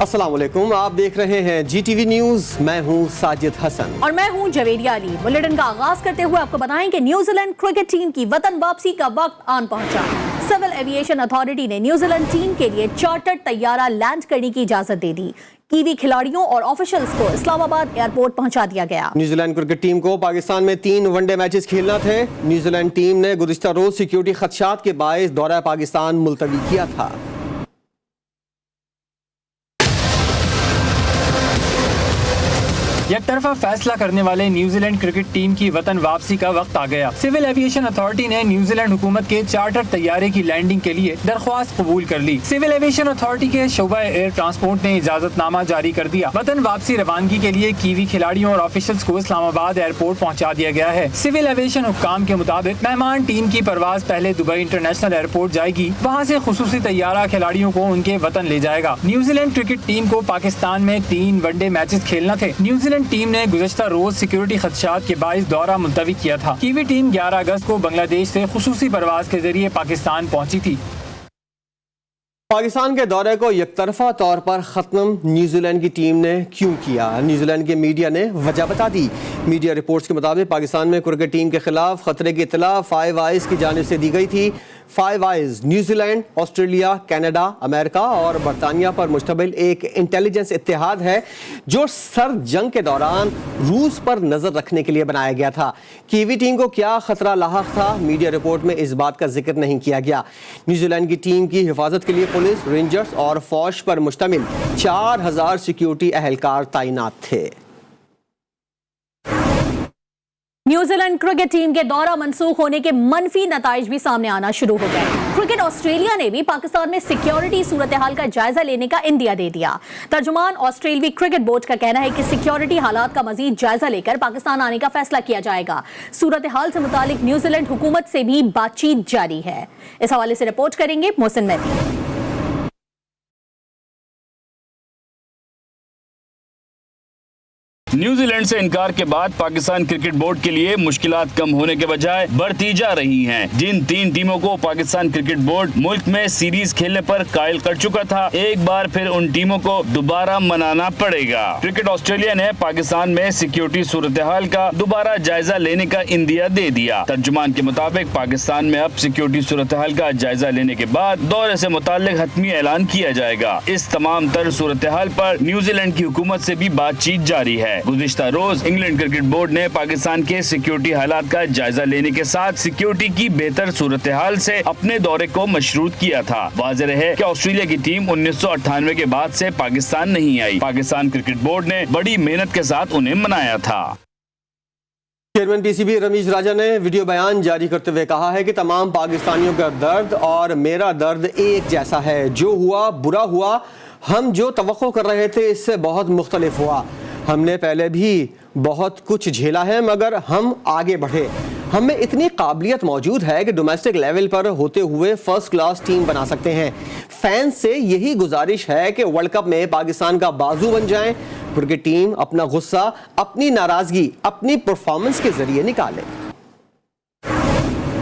अस्सलाम वालेकुम, आप देख रहे हैं GTV न्यूज। मैं हूं साजिद हसन और मैं हूं जवेरिया अली। बुलेटिन का आगाज करते हुए आपको बताएं कि न्यूजीलैंड क्रिकेट टीम की वतन वापसी का वक्त आन पहुंचा। सिविल एविएशन अथॉरिटी ने न्यूजीलैंड टीम के लिए चार्टर्ड तैयारा लैंड करने की इजाजत दे दी। कीवी खिलाड़ियों और ऑफिशियल्स को इस्लामाबाद एयरपोर्ट पहुंचा दिया गया। न्यूजीलैंड क्रिकेट टीम को पाकिस्तान में 3 वनडे मैचेस खेलना थे। न्यूजीलैंड टीम ने गुज़िश्ता रोज सिक्योरिटी खदशात के बायस दौरा पाकिस्तान मुलतवी किया था। एक तरफा फैसला करने वाले न्यूजीलैंड क्रिकेट टीम की वतन वापसी का वक्त आ गया। सिविल एविएशन अथॉरिटी ने न्यूजीलैंड हुकूमत के चार्टर तैयारे की लैंडिंग के लिए दरख्वास्त कबूल कर ली। सिविल एविएशन अथॉरिटी के शोबा एयर ट्रांसपोर्ट ने इजाजतनामा जारी कर दिया। वतन वापसी रवानगी के लिए कीवी खिलाड़ियों और ऑफिशियल्स को इस्लामाबाद एयरपोर्ट पहुँचा दिया गया है। सिविल एविएशन हुक्काम के मुताबिक मेहमान टीम की परवाज पहले दुबई इंटरनेशनल एयरपोर्ट जाएगी, वहाँ से खुसूसी तैयारा खिलाड़ियों को उनके वतन ले जाएगा। न्यूजीलैंड क्रिकेट टीम को पाकिस्तान में 3 वनडे मैचेस खेलना थे। न्यूजीलैंड टीम ने गुज़श्ता रोज सिक्योरिटी खदशात के बायस दौरा मुलतवी किया था। कीवी टीम 11 अगस्त को बांग्लादेश से खुसूसी परवाज के जरिए पाकिस्तान पहुंची थी। पाकिस्तान के दौरे को एकतरफा तौर पर ख़त्म न्यूजीलैंड की टीम ने क्यों किया? न्यूजीलैंड के मीडिया ने वजह बता दी। मीडिया रिपोर्ट्स के मुताबिक पाकिस्तान में क्रिकेट टीम के खिलाफ खतरे की इत्तला फाइव आइज की जानिब से दी गई थी। Five eyes New Zealand, Australia, Canada, America और बरतानिया पर मुश्तमिल एक इंटेलिजेंस इत्तेहाद है जो सर्द जंग के दौरान रूस पर नजर रखने के लिए बनाया गया था। कीवी टीम को क्या खतरा लाहक था, मीडिया रिपोर्ट में इस बात का जिक्र नहीं किया गया। न्यूजीलैंड की टीम की हिफाजत के लिए पुलिस, रेंजर्स और फौज पर मुश्तमिल 4000 सिक्योरिटी अहलकार तैनात थे। न्यूजीलैंड क्रिकेट टीम के दौरा मंसूख होने के मनफी नताइज भी सामने आना शुरू हो गए। क्रिकेट ऑस्ट्रेलिया ने भी पाकिस्तान में सिक्योरिटी सूरत हाल का जायजा लेने का इंदिया दे दिया। तर्जुमान ऑस्ट्रेलियाई क्रिकेट बोर्ड का कहना है कि सिक्योरिटी हालात का मजीद जायजा लेकर पाकिस्तान आने का फैसला किया जाएगा। सूरत हाल से मुतालिक न्यूजीलैंड हुकूमत से भी बातचीत जारी है। इस हवाले से रिपोर्ट करेंगे मोहसिन मेहदी। न्यूजीलैंड से इनकार के बाद पाकिस्तान क्रिकेट बोर्ड के लिए मुश्किलात कम होने के बजाय बढ़ती जा रही हैं। जिन 3 टीमों को पाकिस्तान क्रिकेट बोर्ड मुल्क में सीरीज खेलने पर कायल कर चुका था, एक बार फिर उन टीमों को दोबारा मनाना पड़ेगा। क्रिकेट ऑस्ट्रेलिया ने पाकिस्तान में सिक्योरिटी सूरत हाल का दोबारा जायजा लेने का इंदिया दे दिया। तर्जुमान के मुताबिक पाकिस्तान में अब सिक्योरिटी सूरत हाल का जायजा लेने के बाद दौरे से मुताल्लिक हतमी ऐलान किया जाएगा। इस तमाम तर सूरत हाल पर न्यूजीलैंड की हुकूमत से भी बातचीत जारी है। गुज़िश्ता रोज इंग्लैंड क्रिकेट बोर्ड ने पाकिस्तान के सिक्योरिटी हालात का जायजा लेने के साथ सिक्योरिटी की बेहतर सूरत हाल से अपने दौरे को मशरूत किया था। वाज़ेह है कि ऑस्ट्रेलिया की टीम 1998 के बाद से पाकिस्तान नहीं आई। पाकिस्तान क्रिकेट बोर्ड ने बड़ी मेहनत के साथ उन्हें मनाया था। चेयरमैन PCB रमीज राजा ने वीडियो बयान जारी करते हुए कहा है कि तमाम पाकिस्तानियों का दर्द और मेरा दर्द एक जैसा है। जो हुआ बुरा हुआ, हम जो तवक्को कर रहे थे इससे बहुत मुख्तलिफ हुआ। हमने पहले भी बहुत कुछ झेला है मगर हम आगे बढ़े। हमें इतनी काबिलियत मौजूद है कि डोमेस्टिक लेवल पर होते हुए फर्स्ट क्लास टीम बना सकते हैं। फैंस से यही गुजारिश है कि वर्ल्ड कप में पाकिस्तान का बाजू बन जाएं। क्रिकेट टीम अपना गुस्सा, अपनी नाराजगी अपनी परफॉर्मेंस के जरिए निकाले।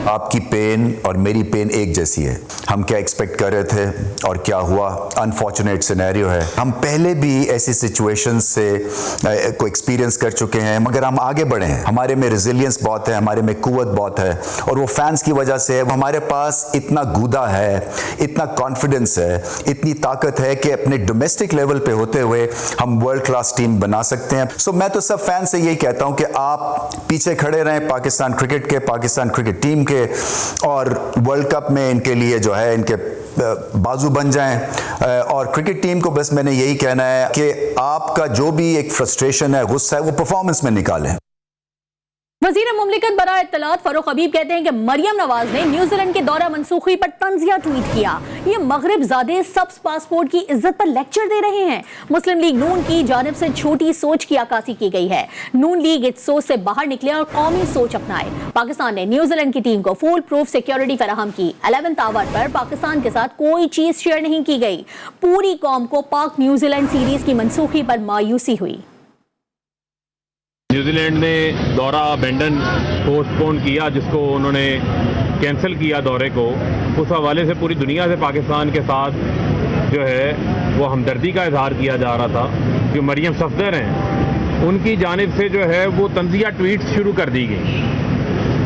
आपकी पेन और मेरी पेन एक जैसी है। हम क्या एक्सपेक्ट कर रहे थे और क्या हुआ, अनफॉर्चुनेट सिनेरियो है। हम पहले भी ऐसी सिचुएशंस से को एक्सपीरियंस कर चुके हैं मगर हम आगे बढ़े हैं। हमारे में रेजिलियंस बहुत है, हमारे में कुव्वत बहुत है और वो फैंस की वजह से हमारे पास इतना गूदा है, इतना कॉन्फिडेंस है, इतनी ताकत है कि अपने डोमेस्टिक लेवल पे होते हुए हम वर्ल्ड क्लास टीम बना सकते हैं। सो मैं तो सब फैंस से यही कहता हूँ कि आप पीछे खड़े रहें पाकिस्तान क्रिकेट के, पाकिस्तान क्रिकेट टीम के, और वर्ल्ड कप में इनके लिए जो है इनके बाजू बन जाएं। और क्रिकेट टीम को बस मैंने यही कहना है कि आपका जो भी एक फ्रस्ट्रेशन है, गुस्सा है, वो परफॉर्मेंस में निकालें। वज़ीर मुमलिकत बराए इत्तलात फरूख हबीब कहते हैं कि मरियम नवाज ने न्यूजीलैंड के दौरा मनसूखी पर तंजिया ट्वीट किया। ये मगरिब ज़ादे सब्ज़ पासपोर्ट की इज्जत पर लेक्चर दे रहे हैं। मुस्लिम लीग नून की जानिब से छोटी सोच की अक्कासी की गई है। नून लीग इस सोच से बाहर निकले और कौमी सोच अपनाए। पाकिस्तान ने न्यूजीलैंड की टीम को फुल प्रूफ सिक्योरिटी फराहम की। 11th आवर पर पाकिस्तान के साथ कोई चीज शेयर नहीं की गई। पूरी कौम को पाक न्यूजीलैंड सीरीज की मनसूखी पर मायूसी हुई। न्यूजीलैंड ने दौरा अबेंडन पोस्टपोन किया, जिसको उन्होंने कैंसिल किया दौरे को। उस हवाले से पूरी दुनिया से पाकिस्तान के साथ जो है वो हमदर्दी का इजहार किया जा रहा था। जो मरियम सफदर हैं उनकी जानिब से जो है वो तंजिया ट्वीट्स शुरू कर दी गई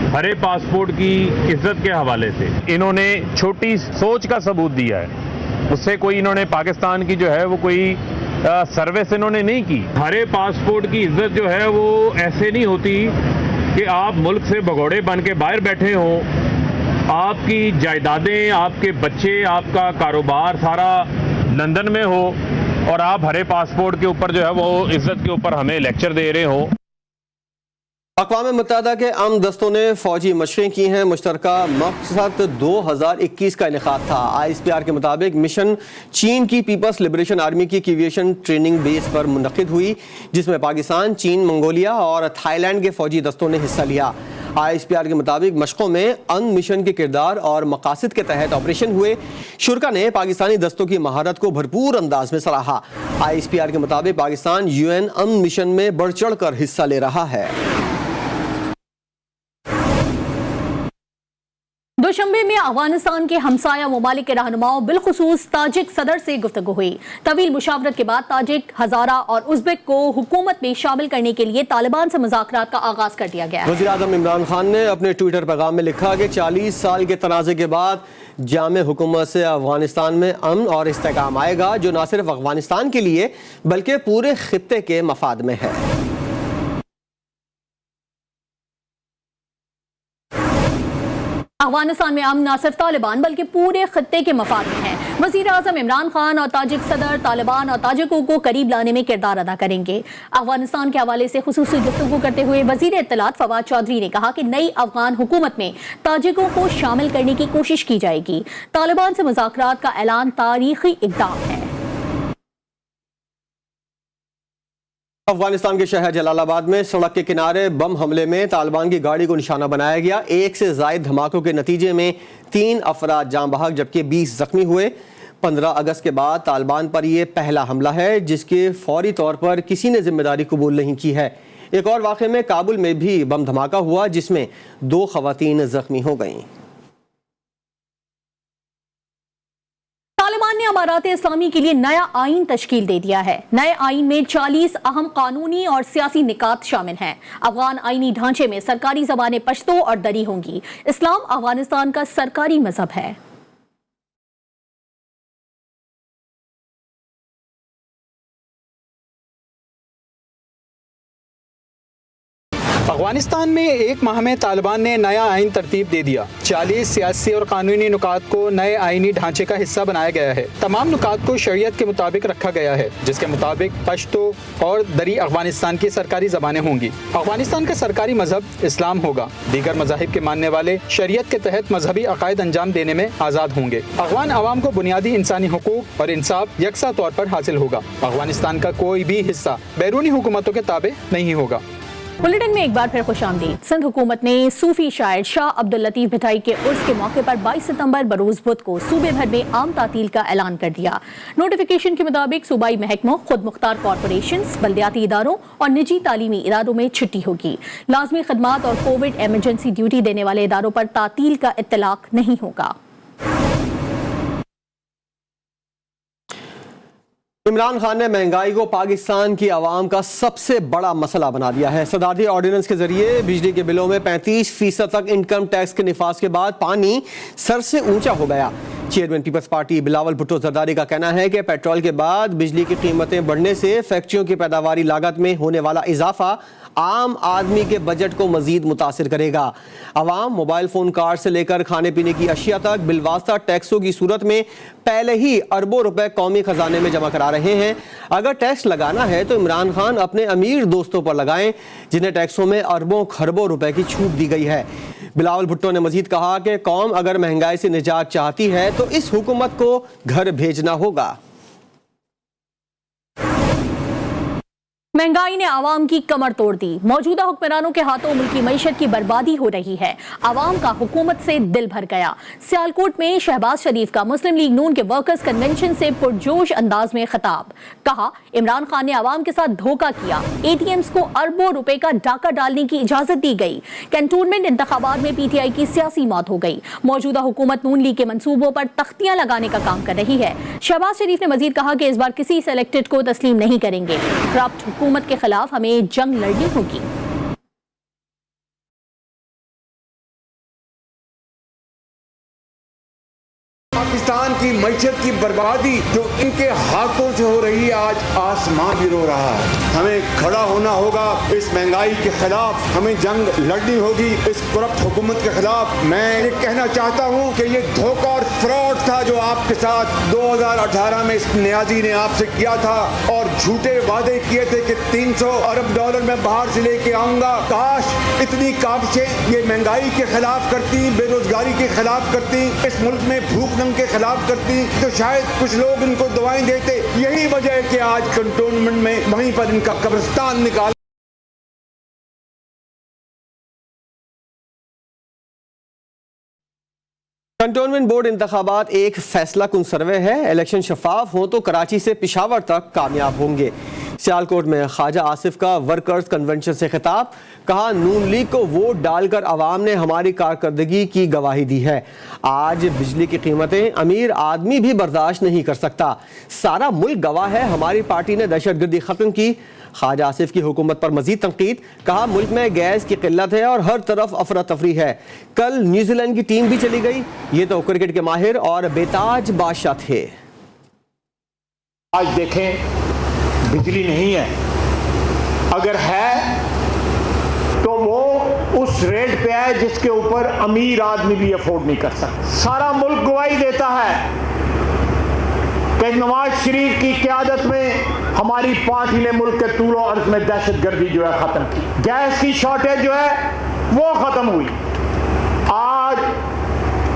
हरे पासपोर्ट की इज्जत के हवाले से। इन्होंने छोटी सोच का सबूत दिया है, उससे कोई इन्होंने पाकिस्तान की जो है वो कोई सर्विस इन्होंने नहीं की। हरे पासपोर्ट की इज्जत जो है वो ऐसे नहीं होती कि आप मुल्क से भगोड़े बन के बाहर बैठे हो, आपकी जायदादें, आपके बच्चे, आपका कारोबार सारा लंदन में हो और आप हरे पासपोर्ट के ऊपर जो है वो इज्जत के ऊपर हमें लेक्चर दे रहे हो। अक़वाम मुत्तहिदा के अमन दस्तों ने फौजी मशक़ें की हैं। मुश्तरका मकसद 2021 का इनेकाद था। ISPR के मुताबिक मिशन चीन की पीपल्स लिबरेशन आर्मी की एविएशन ट्रेनिंग बेस पर मुनक़िद हुई, जिसमें पाकिस्तान, चीन, मंगोलिया और थाईलैंड के फौजी दस्तों ने हिस्सा लिया। ISPR के मुताबिक मशक़ों में अमन मिशन के किरदार और मकासद के तहत ऑपरेशन हुए। शुरका ने पाकिस्तानी दस्तों की महारत को भरपूर अंदाज में सराहा। ISPR के मुताबिक पाकिस्तान UN अमन मिशन में बढ़ चढ़ कर हिस्सा ले रहा है। दुशंबे में अफगानिस्तान के हमसाया ममालिक के रहनुमाओं बिलखुसूस ताजिक सदर से गुफ्तगू हुई। तवील मुशावरत के बाद ताजिक, हजारा और उज़्बेक को हुकूमत में शामिल करने के लिए तालिबान से मुज़ाकरात का आगाज कर दिया गया। वज़ीर आज़म इमरान खान ने अपने ट्विटर पैगाम में लिखा कि 40 साल के तनाज़े के बाद जामे हुकूमत से अफगानिस्तान में अमन और इस्तेहकाम आएगा, जो न सिर्फ अफगानिस्तान के लिए बल्कि पूरे खित्ते के मफाद में है। अफगानिस्तान में अमन न सिर्फ तालिबान बल्कि पूरे खत्ते के मफाद में है। वज़ीर आज़म इमरान खान और ताजिक सदर तालिबान और ताजिकों को करीब लाने में किरदार अदा करेंगे। अफगानिस्तान के हवाले से खुसूसी गुफ्तगू करते हुए वज़ीर इत्तलात फवाद चौधरी ने कहा कि नई अफगान हुकूमत में ताजिकों को शामिल करने की कोशिश की जाएगी। तालिबान से मुज़ाकरात का ऐलान तारीखी इक़दाम है। अफगानिस्तान के शहर जलालाबाद में सड़क के किनारे बम हमले में तालिबान की गाड़ी को निशाना बनाया गया। 1 से ज़ायद धमाकों के नतीजे में 3 अफराद जान बहक जबकि 20 जख्मी हुए। 15 अगस्त के बाद तालिबान पर यह पहला हमला है जिसके फौरी तौर पर किसी ने जिम्मेदारी कबूल नहीं की है। एक और वाक़े में काबुल में भी बम धमाका हुआ जिसमें 2 ख़वातीन जख्मी हो गईं। तालिबान ने अमारात इस्लामी के लिए नया आइन तश्कील दे दिया है। नए आइन में 40 अहम कानूनी और सियासी निकात शामिल हैं। अफगान आइनी ढांचे में सरकारी ज़बानें पश्तो और दरी होंगी। इस्लाम अफगानिस्तान का सरकारी मजहब है। अफगानिस्तान में 1 माह में तालिबान ने नया आइन तरतीब दे दिया। 40 सियासी और कानूनी नुकात को नए आइनी ढांचे का हिस्सा बनाया गया है। तमाम नुकात को शरीयत के मुताबिक रखा गया है, जिसके मुताबिक पश्तो और दरी अफगानिस्तान की सरकारी ज़बानें होंगी। अफगानिस्तान का सरकारी मजहब इस्लाम होगा। दीगर मज़ाहिब के मानने वाले शरीयत के तहत मजहबी अकायद अंजाम देने में आज़ाद होंगे। अफगान अवाम को बुनियादी इंसानी हुकूक और इंसाफ यकसा तौर पर हासिल होगा। अफगानिस्तान का कोई भी हिस्सा बैरूनी हुकूमतों के ताबे नहीं होगा। बुलेटिन में एक बार फिर खुशामदीद। सिंध हुकूमत ने सूफी शायर शाह अब्दुल लतीफ भिटाई के उर्स के मौके पर 22 सितंबर बरोज बुध को सूबे भर में आम तातील का ऐलान कर दिया। नोटिफिकेशन के मुताबिक सूबाई महकमों, खुद मुख्तार कॉरपोरेशंस, बल्दियाती इदारों और निजी तालीमी इदारों में छुट्टी होगी। लाजमी खदमात और कोविड एमरजेंसी ड्यूटी देने वाले इदारों पर तातील का इत्तलाक नहीं होगा। इमरान खान ने महंगाई को पाकिस्तान की आवाम का सबसे बड़ा मसला बना दिया है। सदारती ऑर्डिनेंस के जरिए बिजली के बिलों में 35% तक इनकम टैक्स के निफाज के बाद पानी सर से ऊंचा हो गया। Chairman Peoples Party Bilawal Bhutto Zardari का कहना है कि पेट्रोल के बाद बिजली की कीमतें बढ़ने से फैक्ट्रियों की पैदावारी लागत में होने वाला इजाफा आम आदमी के बजट को मजीद मुतासिर करेगा। अवाम मोबाइल फोन कार्ड से लेकर खाने पीने की अशिया तक बिलवास्ता टैक्सों की सूरत में पहले ही अरबों रुपए कौमी खजाने में जमा करा रहे हैं। अगर टैक्स लगाना है तो इमरान खान अपने अमीर दोस्तों पर लगाएं जिन्हें टैक्सों में अरबों खरबों रुपए की छूट दी गई है। बिलावल भुट्टो ने मजीद कहा कि कौम अगर महंगाई से निजात चाहती है तो इस हुकूमत को घर भेजना होगा। महंगाई ने आवाम की कमर तोड़ दी। मौजूदा हुक्मरानों के हाथों मुल्की मईशत की बर्बादी हो रही है। आवाम का हुकूमत से दिल भर गया। सियालकोट में शहबाज शरीफ का मुस्लिम लीग नून के वर्कर्स कन्वेंशन से पुरजोश अंदाज में खिताब। कहा, इमरान खान ने आवाम के साथ धोखा किया। एटीएम्स को अरबों रुपए का डाका डालने की इजाजत दी गई। कैंटोनमेंट इंतखाबात में पीटीआई की सियासी मौत हो गई। मौजूदा हुकूमत नून लीग के मंसूबों पर तख्तियां लगाने का काम कर रही है। शहबाज शरीफ ने मजीद कहा कि इस बार किसी सेलेक्टेड को तस्लीम नहीं करेंगे। करप्ट हुकूमत के खिलाफ हमें जंग लड़नी होगी। पाकिस्तान की मईशत की बर्बादी जो इनके हाथों से हो रही है, आज आसमान भी रो रहा है। हमें खड़ा होना होगा, इस महंगाई के खिलाफ हमें जंग लड़नी होगी, इस करप्ट हुकूमत के खिलाफ। मैं ये कहना चाहता हूँ कि ये धोखा और फ्रॉड था जो आपके साथ 2018 में इस न्याजी ने आपसे किया था, और झूठे वादे किए थे कि 300 अरब डॉलर मैं बाहर से लेके आऊंगा। काश इतनी काबिशें ये महंगाई के खिलाफ करती, बेरोजगारी के खिलाफ करती, इस मुल्क में भूख के खिलाफ करती, तो शायद कुछ लोग इनको दवाएं देते। यही वजह है कि आज कंटोनमेंट में वहीं पर इनका कब्रिस्तान निकाल। कंटोनमेंट बोर्ड इंतखाबात एक फैसला कुन सर्वे है। इलेक्शन शफाफ हो तो कराची से पिशावर तक कामयाब होंगे। सियालकोट में ख्वाजा आसिफ का वर्कर्स कन्वेंशन से खिताब। कहा, नून लीग को वोट डालकर आवाम ने हमारी कारकर्दगी की गवाही दी है। आज बिजली की कीमतें अमीर आदमी भी बर्दाश्त नहीं कर सकता। सारा मुल्क गवाह है, हमारी पार्टी ने दहशतगर्दी खत्म की। ख्वाजा आसिफ की हुकूमत पर मजीद तनकीद। कहा, मुल्क में गैस की किल्लत है और हर तरफ अफरा तफरी है। कल न्यूजीलैंड की टीम भी चली गई। ये तो क्रिकेट के माहिर और बेताज बादशाह थे। आज देखें, बिजली नहीं है, अगर है तो वो उस रेट पे है जिसके ऊपर अमीर आदमी भी अफोर्ड नहीं कर सकता। सारा मुल्क गवाही देता है कि नवाज शरीफ की क़यादत में हमारी पार्टी ने मुल्क के तूलो अर्ज में दहशतगर्दी जो है खत्म की। गैस की शॉर्टेज जो है वो खत्म हुई। आज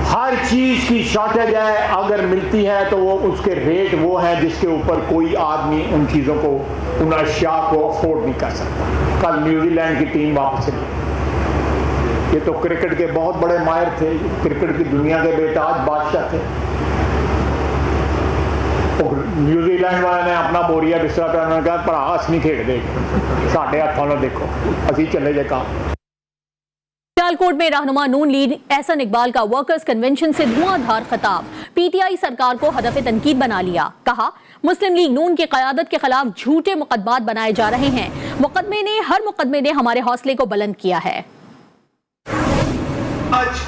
हर चीज की शॉर्टेज है, अगर मिलती है तो वो उसके रेट वो है जिसके ऊपर कोई आदमी उन चीजों को, उन अशिया को अफोर्ड नहीं कर सकता। कल न्यूजीलैंड की टीम वापस चली। ये तो क्रिकेट के बहुत बड़े माहिर थे, क्रिकेट की दुनिया के बेताज बादशाह थे। तो न्यूजीलैंड वाले ने अपना बोरिया बिस्तरा पे उन्होंने कहा, भरा अस नहीं खेड दे, साढ़े हथों में देखो असी चले जे काम। सियालकोट में रहनुमा नून लीग एहसन इकबाल का वर्कर्स कन्वेंशन से धुआंधार खिताब। पीटीआई सरकार को हदफ तनकीद बना लिया। कहा, मुस्लिम लीग नून की क़यादत के खिलाफ झूठे मुकदमात बनाए जा रहे हैं। हर मुकदमे ने हमारे हौसले को बुलंद किया है। आज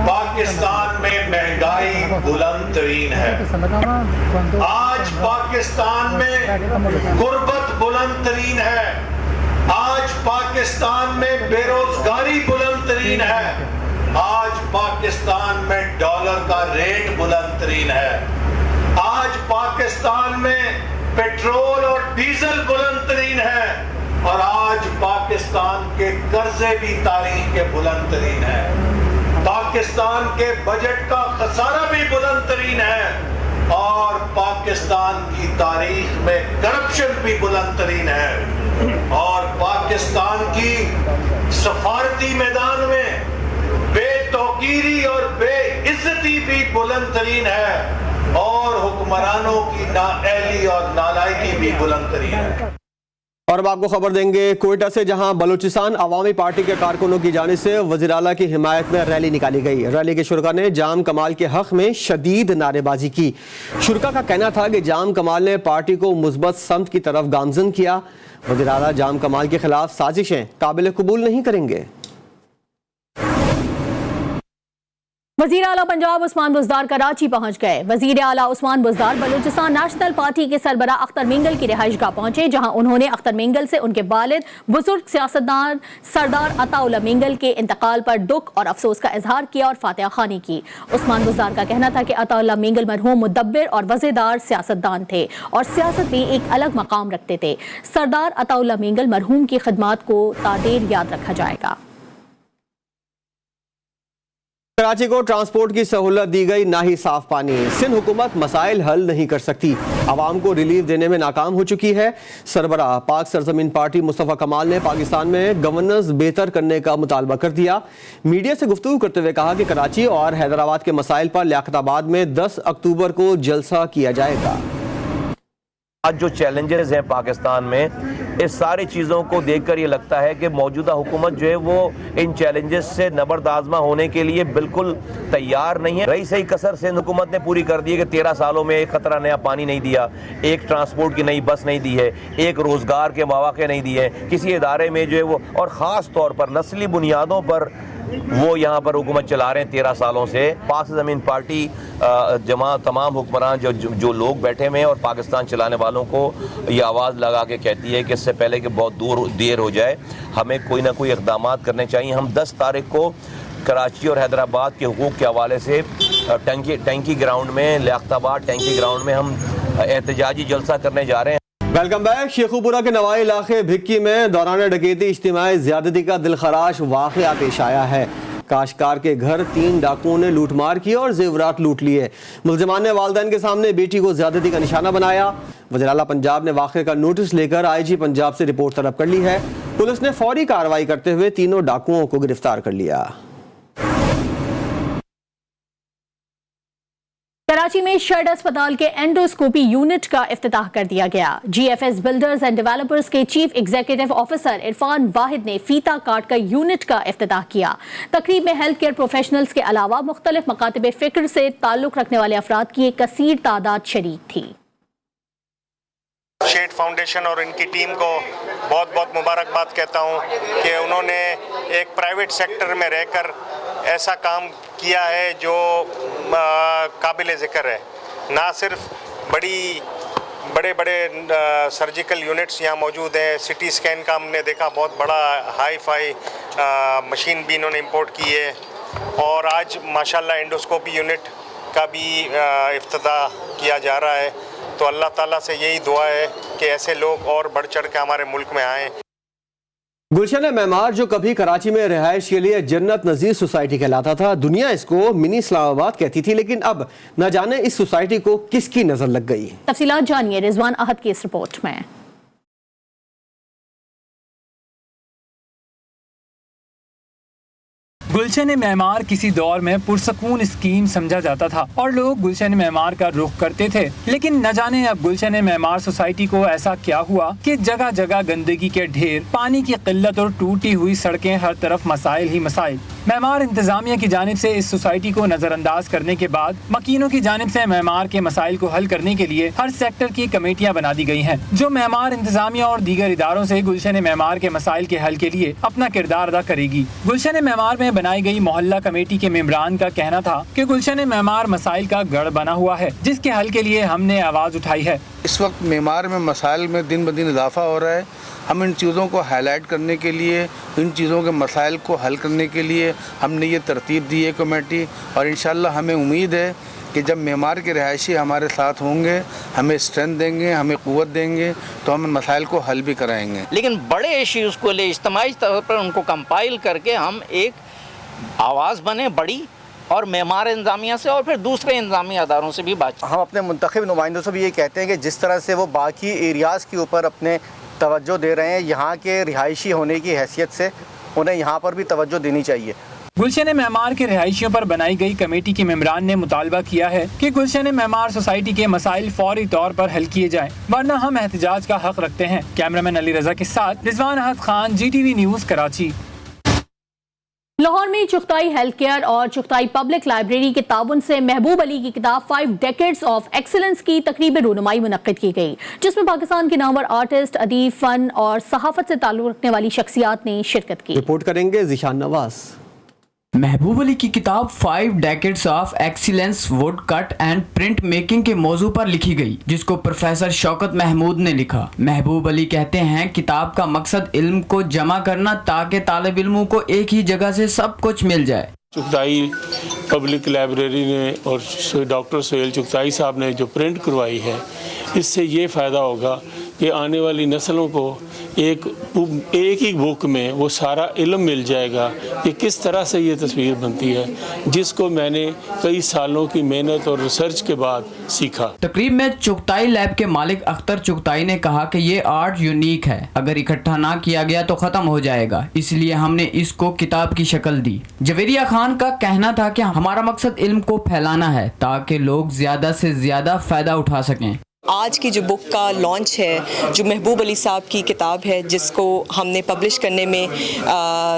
पाकिस्तान में महंगाई बुलंद तरीन है। आज पाकिस्तान में गुर्बत बुलंद तरीन है। आज पाकिस्तान में बेरोजगारी बुलंद तरीन है। आज पाकिस्तान में डॉलर का रेट बुलंद तरीन है। आज पाकिस्तान में पेट्रोल और डीजल बुलंद तरीन है। और आज पाकिस्तान के कर्जे भी तारीख के बुलंद तरीन है। पाकिस्तान के बजट का खसारा भी बुलंद तरीन है। और पाकिस्तान की तारीख में करप्शन भी बुलंद तरीन है। और पाकिस्तान की सफारती मैदान में बेतौकीरी और बेइज्जती भी बुलंद तरीन है। और हुक्मरानों की नाअहली और नालायकी भी बुलंद तरीन है। और अब आपको खबर देंगे कोयटा से, जहां बलूचिस्तान अवामी पार्टी के कारकुनों की जानिब से वज़ीर आला की हिमायत में रैली निकाली गई। रैली के शुरका ने जाम कमाल के हक में शदीद नारेबाजी की। शुरका का कहना था कि जाम कमाल ने पार्टी को मुस्बत समत की तरफ गामजन किया। वज़ीर आला जाम कमाल के खिलाफ साजिशें काबिल कबूल नहीं करेंगे। वज़ीर आला पंजाब उस्मान बुज़दार कराची पहुंच गए। वज़ीर आला उस्मान बुज़दार बलूचिस्तान नेशनल पार्टी के सरबराह अख्तर मेंगल की रिहाइशगाह पहुंचे, जहां उन्होंने अख्तर मेंगल से उनके वालिद बुजुर्ग सियासतदान सरदार अताउल्लाह मेंगल के इंतकाल पर दुख और अफसोस का इजहार किया और फातिहा खानी की। उस्मान बुज़दार का कहना था कि अताउल्लाह मेंगल मरहूम मुदब्बिर और वज़ेदार सियासतदान थे और सियासत में एक अलग मकाम रखते थे। सरदार अताउल्लाह मेंगल मरहूम की खिदमात को तादेर याद रखा जाएगा। कराची को ट्रांसपोर्ट की सहूलत दी गई, ना ही साफ पानी। सिंध हुकूमत मसाइल हल नहीं कर सकती, आवाम को रिलीफ देने में नाकाम हो चुकी है। सरबराह पाक सरजमीन पार्टी मुस्तफ़ा कमाल ने पाकिस्तान में गवर्नेंस बेहतर करने का मुतालबा कर दिया। मीडिया से गुफ्तगू करते हुए कहा कि कराची और हैदराबाद के मसाइल पर लियाकताबाद में 10 अक्टूबर को जलसा किया जाएगा। आज जो चैलेंजेस हैं पाकिस्तान में, इस सारी चीज़ों को देखकर ये लगता है कि मौजूदा हुकूमत जो है वो इन चैलेंजेस से नबरदाज़मा होने के लिए बिल्कुल तैयार नहीं है। रही सही कसर सिंध हुकूमत ने पूरी कर दी है कि 13 सालों में एक खतरा नया पानी नहीं दिया, एक ट्रांसपोर्ट की नई बस नहीं दी है, एक रोज़गार के मौके नहीं दिए, किसी इदारे में जो है वो, और ख़ास तौर पर नस्ली बुनियादों पर वो यहाँ पर हुकूमत चला रहे हैं 13 सालों से। पाक ज़मीन पार्टी जमा तमाम हुक्मरान जो लोग बैठे हुए हैं और पाकिस्तान चलाने वालों को ये आवाज़ लगा के कहती है कि इससे पहले कि बहुत देर हो जाए हमें कोई ना कोई इक़दाम करने चाहिए। हम 10 तारीख को कराची और हैदराबाद के हुकूक के हवाले से टैंकी ग्राउंड में, लियाकताबाद टैंकी ग्राउंड में हम एहतजाजी जलसा करने जा रहे हैं। Welcome back. शेखुपुरा के नवाई इलाके भिक्की में दौरान डकैती इज्तिमाई ज़्यादती का दिलखराश वाक़या पेश आया है। काश्तकार के घर 3 डाकुओं ने लूटमार की और जेवरात लूट लिए। मुलजिमान ने वालिदैन के सामने बेटी को ज़्यादती का निशाना बनाया। वज़ीर आला पंजाब ने वाक़े का नोटिस लेकर IG पंजाब से रिपोर्ट तलब कर ली है। पुलिस ने फौरी कार्रवाई करते हुए तीनों डाकुओं को गिरफ्तार कर लिया। कराची में शर्ट अस्पताल के एंडोस्कोपी यूनिट का इफ्तिताह कर दिया गया। GFS बिल्डर्स एंड डेवलपर्स के चीफ एग्जीक्यूटिव ऑफिसर इरफान वाहिद ने फीता काट कर यूनिट का इफ्तिताह किया। तकरीब में हेल्थ केयर प्रोफेशनल्स के अलावा मुख्तलिफ मकातब फिक्र से ताल्लुक रखने वाले अफराद की एक कसीर तादाद शरीक थी। शेड फाउंडेशन और इनकी टीम को बहुत बहुत मुबारकबाद कहता हूँ कि उन्होंने एक प्राइवेट सेक्टर में रहकर ऐसा काम किया है जो काबिल ज़िक्र है। ना सिर्फ बड़े बड़े सर्जिकल यूनिट्स यहाँ मौजूद हैं, सिटी स्कैन का हमने देखा, बहुत बड़ा हाई फाई मशीन भी इन्होंने इंपोर्ट की है, और आज माशाल्लाह एंडोस्कोपी यूनिट का भी इफ्तिताह किया जा रहा है। तो अल्लाह ताला से यही दुआ है कि ऐसे लोग और बढ़ चढ़ के हमारे मुल्क में आएँ। गुलशन मेमार जो कभी कराची में रिहाइश के लिए जन्नत नज़ीर सोसाइटी कहलाता था, दुनिया इसको मिनी इस्लामाबाद कहती थी, लेकिन अब न जाने इस सोसाइटी को किसकी नजर लग गई। तफसीलात जानिए रिजवान अहद की इस रिपोर्ट में। गुलशन मेमार किसी दौर में पुरसकून स्कीम समझा जाता था और लोग गुलशन मेमार का रुख करते थे, लेकिन न जाने अब गुलशन मेमार सोसाइटी को ऐसा क्या हुआ कि जगह जगह गंदगी के ढेर, पानी की किल्लत और टूटी हुई सड़कें, हर तरफ मसाइल ही मसाइल। मेमार इंतजामिया की जानिब से इस सोसाइटी को नजरअंदाज करने के बाद मकीनों की जानिब से मेमार के मसाइल को हल करने के लिए हर सेक्टर की कमेटियां बना दी गई हैं, जो मेमार इंतजामिया और दीगर इदारों से गुलशन मेमार के मसाइल के हल के लिए अपना किरदार अदा करेगी। गुलशन मेमार में बनाई गई मोहल्ला कमेटी के मेंबरान का कहना था कि गुलशन मेमार मसाइल का गढ़ बना हुआ है, जिसके हल के लिए हमने आवाज उठाई है। इस वक्त मेमार में मसाइल में दिन ब दिन इजाफा हो रहा है। हम इन चीज़ों को हाईलाइट करने के लिए, इन चीज़ों के मसाइल को हल करने के लिए हमने ये तरतीब दी है कमेटी, और इंशाल्लाह हमें उम्मीद है कि जब मेमार के रहायशी हमारे साथ होंगे, हमें स्ट्रेंथ देंगे, हमें क़ुव्वत देंगे, तो हम मसाइल को हल भी कराएंगे। लेकिन बड़े इश्यूज़ को ले इज्तिमाई तौर पर उनको कंपाइल करके हम एक आवाज़ बने बड़ी, और मेमार इंतजामिया से और फिर दूसरे इंतजामी अदारों से भी बात। हम अपने मुंतखब नुमाइंदों से भी ये कहते हैं कि जिस तरह से वो बाकी एरियाज़ के ऊपर अपने तवज्जो दे रहे हैं, यहाँ के रिहायशी होने की हैसियत से उन्हें यहाँ पर भी तवज्जो देनी चाहिए। गुलशन मेमार के रिहायशियों पर बनाई गई कमेटी के मेंबरान ने मुतालबा किया है कि गुलशन मेमार सोसाइटी के मसाइल फौरी तौर पर हल किए जाएं, वरना हम एहतजाज का हक रखते हैं। कैमरामैन अली रजा के साथ रिजवान अहद खान, GTV न्यूज़ कराची। लाहौर में चुगताई हेल्थ केयर और चुगताई पब्लिक लाइब्रेरी के ताउन से महबूब अली की किताब 5 डेकेड्स ऑफ एक्सीलेंस की तकरीब रूनुमाई मुनक्किद की गई, जिसमें पाकिस्तान के नामवर आर्टिस्ट, अदीब, फन और सहाफत से ताल्लुक रखने वाली शख्सियात ने शिरकत की। रिपोर्ट करेंगे ज़िशान नवाज। महबूब अली की किताब 5 decades of excellence would cut and print making के मौजू पर लिखी गई, जिसको प्रोफेसर शौकत महमूद ने लिखा। महबूब अली कहते हैं किताब का मकसद इल्म को जमा करना, ताकि तालिब इल्मों को एक ही जगह से सब कुछ मिल जाए। चुगताई पब्लिक लाइब्रेरी ने और डॉक्टर सोहेल चुगताई साहब ने जो प्रिंट करवाई है, इससे ये फ़ायदा होगा कि आने वाली नस्लों को एक ही बुक में वो सारा इल्म मिल जाएगा कि किस तरह से ये तस्वीर बनती है, जिसको मैंने कई सालों की मेहनत और रिसर्च के बाद सीखा। तकरीब में चुगताई लैब के मालिक अख्तर चुगताई ने कहा कि ये आर्ट यूनिक है, अगर इकट्ठा ना किया गया तो खत्म हो जाएगा, इसलिए हमने इसको किताब की शक्ल दी। जवेरिया खान का कहना था कि हमारा मकसद इल्म को फैलाना है ताकि लोग ज्यादा से ज्यादा फायदा उठा सकें। आज की जो बुक का लॉन्च है, जो महबूब अली साहब की किताब है जिसको हमने पब्लिश करने में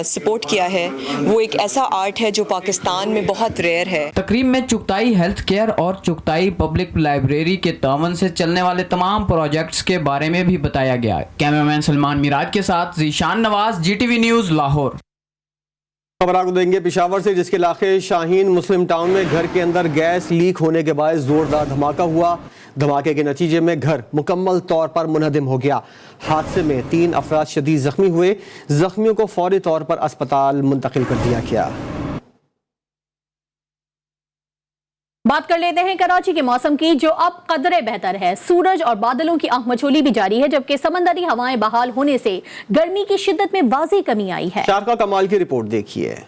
सपोर्ट किया है, वो एक ऐसा आर्ट है जो पाकिस्तान में बहुत रेयर है। तकरीब में चुगताई हेल्थ केयर और चुगताई पब्लिक लाइब्रेरी के तावन से चलने वाले तमाम प्रोजेक्ट्स के बारे में भी बताया गया। कैमरामैन सलमान मिराज के साथ जीशान नवाज, GTV न्यूज़, लाहौर। खबर आपको देंगे पेशावर से, जिसके इलाके शाहीन मुस्लिम टाउन में घर के अंदर गैस लीक होने के बाद जोरदार धमाका हुआ। धमाके के नतीजे में घर मुकम्मल तौर पर मुनहदिम हो गया। हादसे में 3 अफराद शदीद जख्मी हुए। जख्मियों को फौरी तौर पर अस्पताल मुंतकिल कर दिया गया। बात कर लेते हैं कराची के मौसम की, जो अब कदरे बेहतर है। सूरज और बादलों की आंख मचोली भी जारी है, जबकि समंदरी हवाएं बहाल होने से गर्मी की शिद्दत में वाज़ी कमी आई है। शारका कमाल की रिपोर्ट देखिए।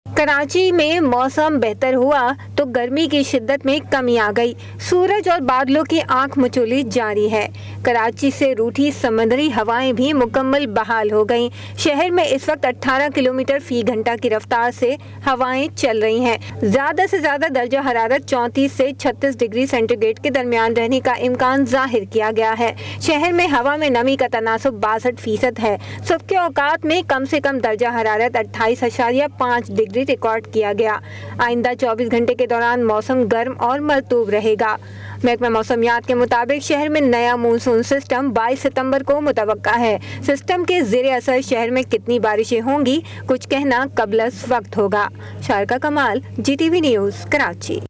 कराची में मौसम बेहतर हुआ तो गर्मी की शिद्दत में कमी आ गई। सूरज और बादलों की आंख मचोली जारी है। कराची से रूठी समंदरी हवाएं भी मुकम्मल बहाल हो गईं। शहर में इस वक्त 18 किलोमीटर फी घंटा की रफ्तार से हवाएं चल रही हैं। ज़्यादा से ज़्यादा दर्जा हरारत 34 से 36 डिग्री सेंटीग्रेड के दरमियान रहने का इम्कान जाहिर किया गया है। शहर में हवा में नमी का तनासुब 62% है। सुबह के औकात में कम से कम दर्जा हरारत 28.5 डिग्री रिकॉर्ड किया गया। आइंदा 24 घंटे के दौरान मौसम गर्म और मरतूब रहेगा। महकमा मौसमियात के मुताबिक शहर में नया मानसून सिस्टम 22 सितंबर को मुतवक्का है। सिस्टम के ज़ेरे असर शहर में कितनी बारिशें होंगी कुछ कहना कबलस वक्त होगा। शारका कमाल, GTV न्यूज़, कराची।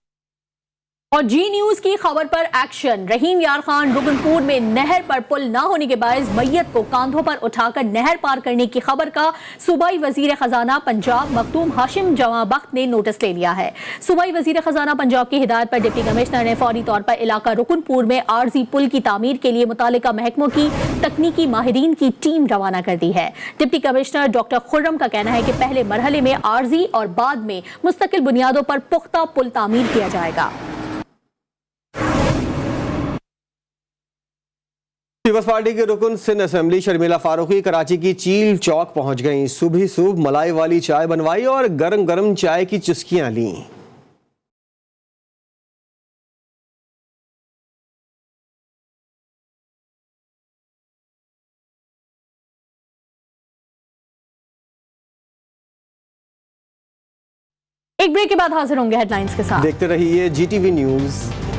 और जी न्यूज की खबर पर एक्शन। रहीम यार खान रुकनपुर में नहर पर पुल न होने के बायस मैयत को कांधों पर उठाकर नहर पार करने की खबर का सूबाई वजीर खजाना पंजाब मखदूम हाशिम जवां बख्त ने नोटिस ले लिया है। सूबाई वजीर खजाना पंजाब की हिदायत पर डिप्टी कमिश्नर ने फौरी तौर पर इलाका रुकनपुर में आर्जी पुल की तामीर के लिए मुतालिका महकमों की तकनीकी माहिरीन की टीम रवाना कर दी है। डिप्टी कमिश्नर डॉक्टर खुर्रम का कहना है कि पहले मरहले में आर्जी और बाद में मुस्तकिल बुनियादों पर पुख्ता पुल तामीर किया जाएगा। पीपल्स पार्टी के रुकन सिंध असेंबली शर्मिला फारूकी कराची की चील चौक पहुंच गईं। सुबह सुबह मलाई वाली चाय बनवाई और गरम गरम चाय की चुस्कियां लीं। एक ब्रेक के बाद हाजिर होंगे हेडलाइंस के साथ। देखते रहिए GTV न्यूज़।